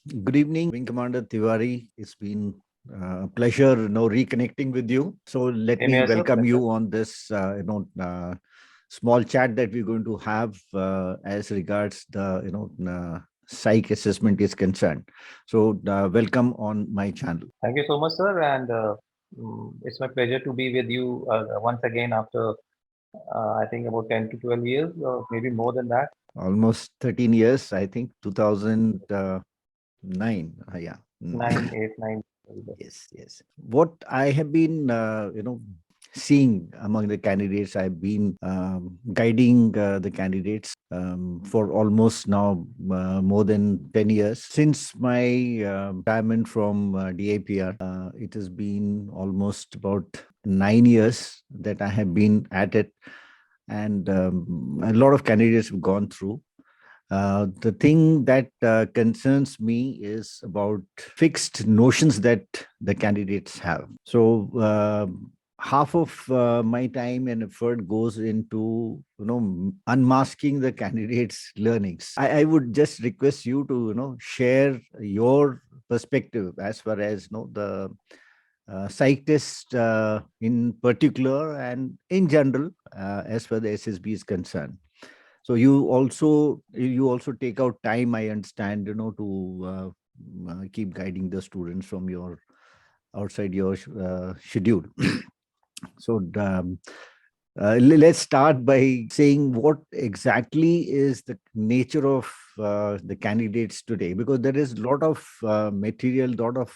Good evening, Wing Commander Tewari. It's been a pleasure, reconnecting with you. So let Same me here, sir. welcome Pleasure. you on this, small chat that we're going to have as regards the, psych assessment is concerned. So welcome on my channel. Thank you so much, sir. And it's my pleasure to be with you once again after, I think, about 10 to 12 years, or maybe more than that. Almost 13 years, I think, 2009. Yeah. Nine, 8, 9. Yes, yes. What I have been, seeing among the candidates, I've been guiding the candidates for almost now more than 10 years. Since my retirement from DIPR, it has been almost about 9 years that I have been at it. And a lot of candidates have gone through. The thing that concerns me is about fixed notions that the candidates have. So half of my time and effort goes into unmasking the candidates' learnings. I would just request you to share your perspective as far as the psych test in particular and in general as far the SSB is concerned. So you also take out time, I understand, to keep guiding the students from your outside your schedule. So let's start by saying what exactly is the nature of the candidates today, because there is a lot of material, lot of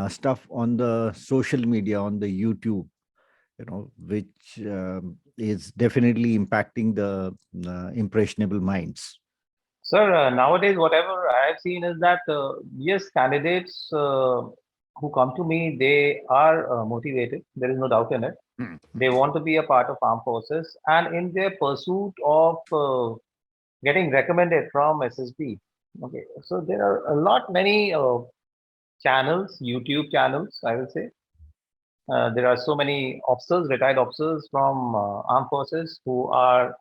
stuff on the social media, on the YouTube, which is definitely impacting the impressionable minds. Sir, nowadays, whatever I have seen is that, yes, candidates who come to me, they are motivated. There is no doubt in it. Mm. They want to be a part of armed forces. And in their pursuit of getting recommended from SSB, okay, so there are a lot many channels, YouTube channels, I will say. There are so many officers, retired officers from armed forces who have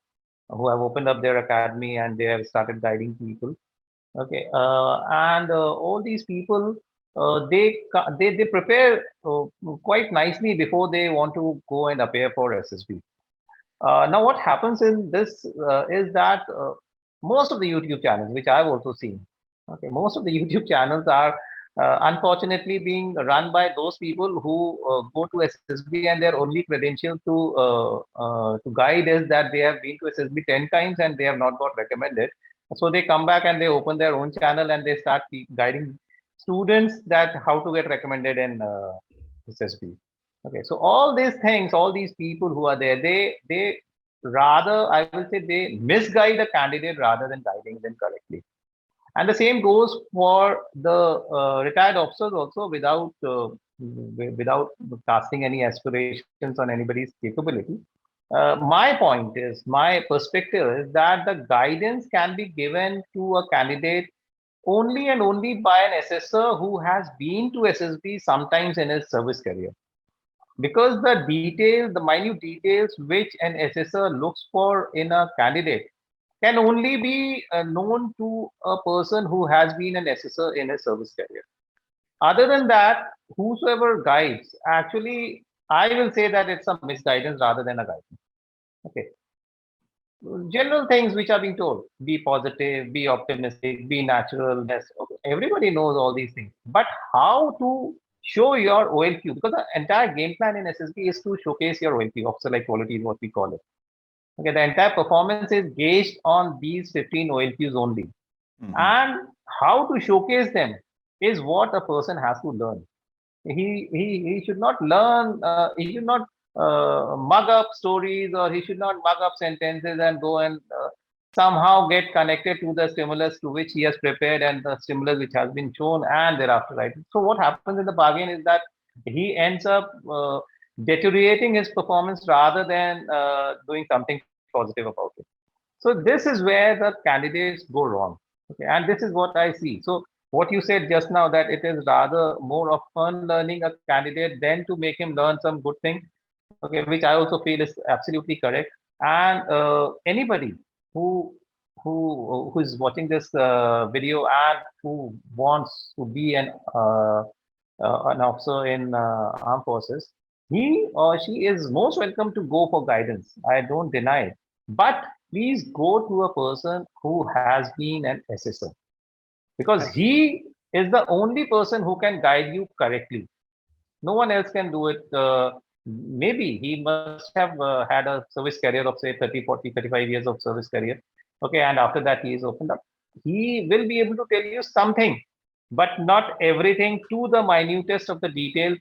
opened up their academy and they have started guiding people. Okay, and all these people they prepare quite nicely before they want to go and appear for SSB. Now, what happens in this is that most of the YouTube channels, which I've also seen, okay, most of the YouTube channels are unfortunately being run by those people who go to SSB and their only credential to guide is that they have been to SSB 10 times and they have not got recommended. So they come back and they open their own channel and they start guiding students that how to get recommended in SSB. Okay, so all these things, all these people who are there, they rather, I will say, they misguide a candidate rather than guiding them correctly. And the same goes for the retired officers also, without casting any aspirations on anybody's capability. My perspective is that the guidance can be given to a candidate only and only by an assessor who has been to SSB sometimes in his service career, because the minute details which an assessor looks for in a candidate can only be known to a person who has been an assessor in a service career. Other than that, whosoever guides, actually, I will say that it's a misguidance rather than a guidance. Okay. General things which are being told: be positive, be optimistic, be natural. Yes, okay. Everybody knows all these things. But how to show your OLQ? Because the entire game plan in SSB is to showcase your OLQ, officer like quality is what we call it. Okay, the entire performance is gauged on these 15 OLQs only. And how to showcase them is what a person has to learn. He should not learn, he should not mug up stories, or he should not mug up sentences and go and somehow get connected to the stimulus to which he has prepared and the stimulus which has been shown and thereafter right. So what happens in the bargain is that he ends up deteriorating his performance rather than doing something positive about it. So this is where the candidates go wrong. Okay, and this is what I see. So what you said just now, that it is rather more of fun learning a candidate than to make him learn some good thing. Okay, which I also feel is absolutely correct. And anybody who who is watching this video and who wants to be an officer in armed forces, he or she is most welcome to go for guidance. I don't deny it. But please go to a person who has been an assessor, because he is the only person who can guide you correctly. No one else can do it. Maybe he must have had a service career of say 30, 40, 35 years of service career. Okay, and after that he is opened up. He will be able to tell you something, but not everything to the minutest of the detail,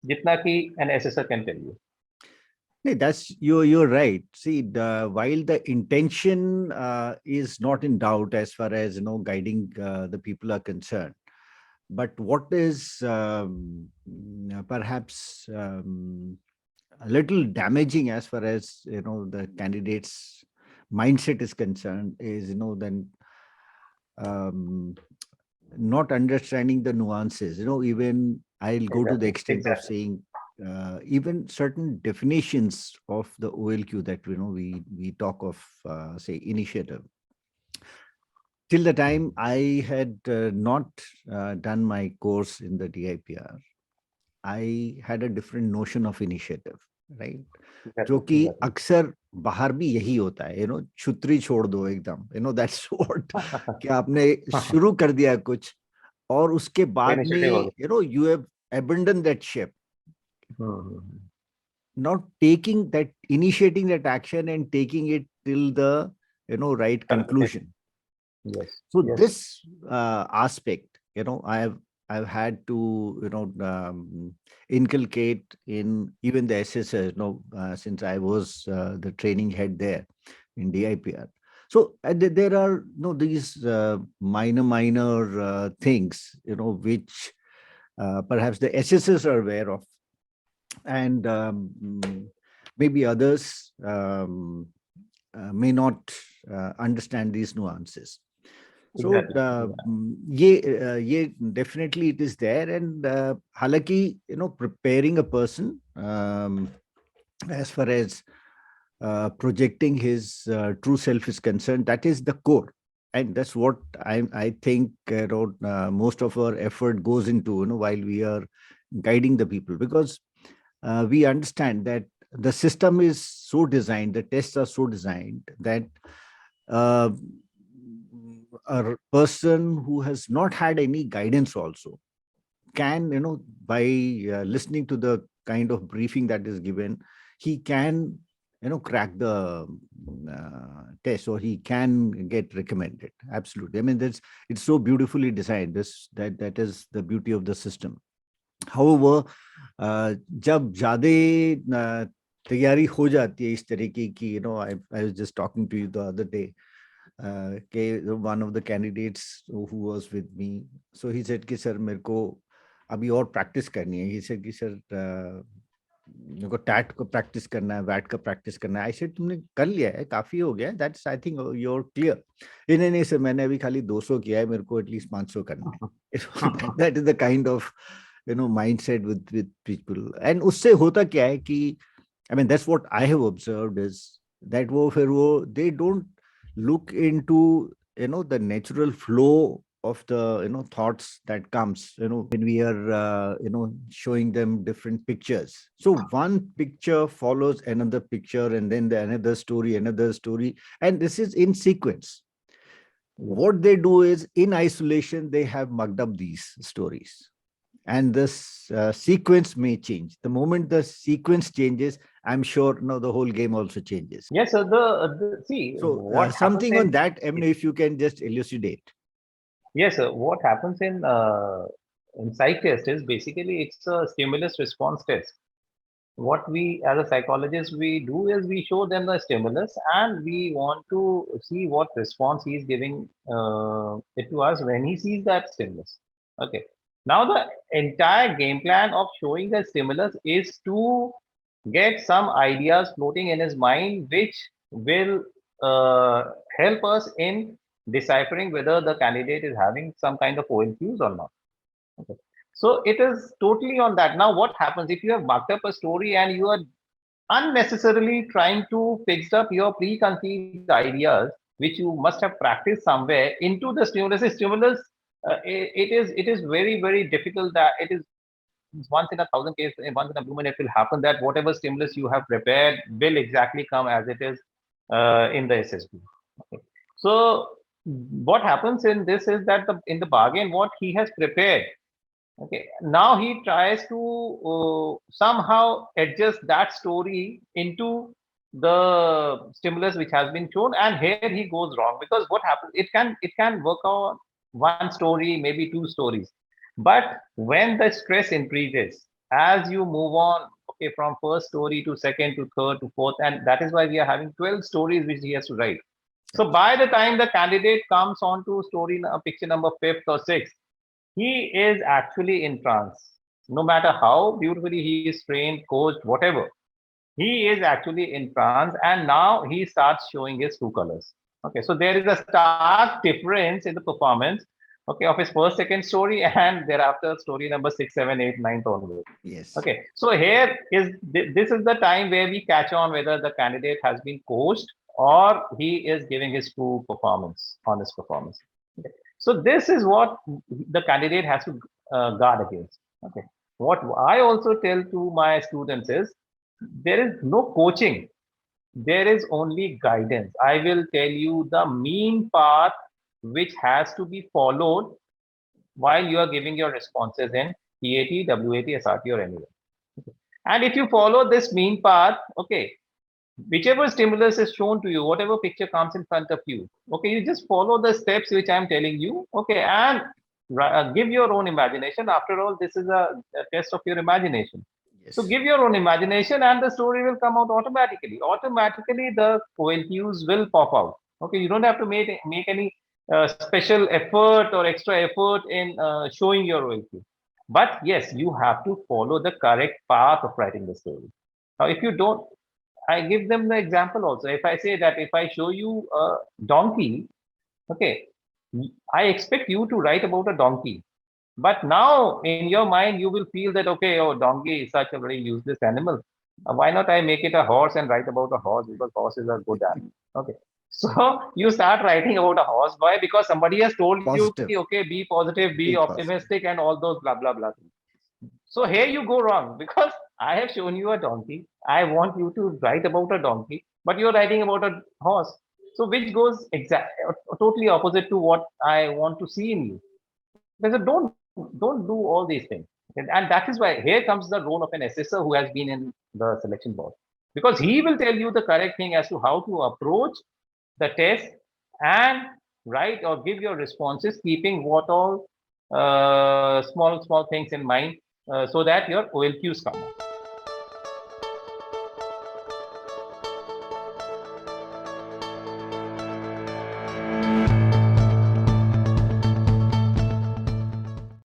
jitna ki an assessor can tell you. No, that's you're right. See, while the intention is not in doubt as far as guiding the people are concerned, but what is perhaps a little damaging as far as the candidate's mindset is concerned is then um, not understanding the nuances. Even I'll go to the extent of saying even certain definitions of the OLQ that we talk of, say, initiative. Till the time I had not done my course in the DIPR, I had a different notion of initiative, right? जो कि अक्सर बाहर भी यही होता है, छुत्री छोड़ दो एकदम, that's what कि आपने शुरू कर दिया कुछ और उसके बाद में you have abandoned that ship. Not taking that, initiating that action and taking it till the right conclusion. Yes. So this aspect, I've had to inculcate in even the assessor, since I was the training head there in DIPR. So there are these minor things which perhaps the assessors are aware of, and maybe others may not understand these nuances. So definitely it is there, and halaki preparing a person as far as projecting his true self is concerned, that is the core, and that's what I think most of our effort goes into while we are guiding the people, because we understand that the system is so designed, the tests are so designed that a person who has not had any guidance also can, by listening to the kind of briefing that is given, he can, crack the test, or he can get recommended. Absolutely. I mean, it's so beautifully designed. That is the beauty of the system. However, जब ज़्यादा तैयारी हो जाती है इस तरीके की, I was just talking to you the other day. One of the candidates who was with me, so he said कि सर मेरे को अभी और प्रैक्टिस करनी है. He said कि सर मेरे को टैट को प्रैक्टिस करना है, वैट का प्रैक्टिस करना है. I said तुमने कर लिया है, काफी हो गया. That's, I think you're clear. नहीं सर, मैंने अभी खाली 200 किया है, मेरे को एटलीस्ट 500 करना है. That is the kind of mindset with people. And उससे होता क्या है कि, I mean, that's what I have observed is that they don't look into the natural flow of the thoughts that comes when we are showing them different pictures. So one picture follows another picture, and then another story, and this is in sequence. What they do is, in isolation, they have mucked up these stories, and this sequence may change. The moment the sequence changes, I'm sure the whole game also changes. Yes, sir. See, so what something on that, if you can just elucidate. Yes, sir. What happens in psych test is basically it's a stimulus response test. What we as a psychologist we do is we show them the stimulus, and we want to see what response he is giving it to us when he sees that stimulus. Okay. Now the entire game plan of showing the stimulus is to get some ideas floating in his mind, which will help us in deciphering whether the candidate is having some kind of OLQs or not. Okay. So it is totally on that. Now, what happens if you have marked up a story and you are unnecessarily trying to fix up your preconceived ideas, which which you must have practiced somewhere into the stimulus. It is very, very difficult. That it is once in a thousand case, once in a blue moon, it will happen that whatever stimulus you have prepared will exactly come as it is in the SSB. Okay. So what happens in this is that in the bargain, what he has prepared, okay, now he tries to somehow adjust that story into the stimulus which has been shown, and here he goes wrong, because what happens, it can work on one story, maybe two stories, but when the stress increases as you move on, okay, from first story to second to third to fourth, and that is why we are having 12 stories which he has to write. So by the time the candidate comes on to story picture number fifth or sixth, he is actually in trance. No matter how beautifully he is trained, coached, whatever, he is actually in trance, and now he starts showing his true colors. Okay, so there is a stark difference in the performance, okay, of his first, second story, and thereafter story number 6, 7, 8, 9 onwards. Yes. Okay, so here is this is the time where we catch on whether the candidate has been coached or he is giving his true performance, honest performance. Okay. So this is what the candidate has to guard against. Okay. What I also tell to my students is there is no coaching. There is only guidance. I will tell you the mean path which has to be followed while you are giving your responses in PAT, WAT, SRT, or anywhere. And if you follow this mean path, okay, whichever stimulus is shown to you, whatever picture comes in front of you, okay, you just follow the steps which I'm telling you, okay, and give your own imagination. After all, this is a test of your imagination. So Yes. give your own imagination, and the story will come out automatically. Automatically, the OLQs will pop out. Okay, you don't have to make any special effort or extra effort in showing your OLQ. But yes, you have to follow the correct path of writing the story. Now, if you don't, I give them the example also. If I say that if I show you a donkey, okay, I expect you to write about a donkey. But now in your mind, you will feel that, okay, oh, donkey is such a very useless animal. Why not I make it a horse and write about a horse, because horses are good animal. Okay. So you start writing about a horse. Why? Because somebody has told you, Positive. okay, be positive, be Be positive. optimistic, and all those blah, blah, blah. So here you go wrong, because I have shown you a donkey. I want you to write about a donkey, but you're writing about a horse. So which goes totally opposite to what I want to see in you. Because don't do all these things. And that is why here comes the role of an assessor who has been in the selection board. Because he will tell you the correct thing as to how to approach the test and write or give your responses, keeping what all small things in mind, so that your OLQs come out.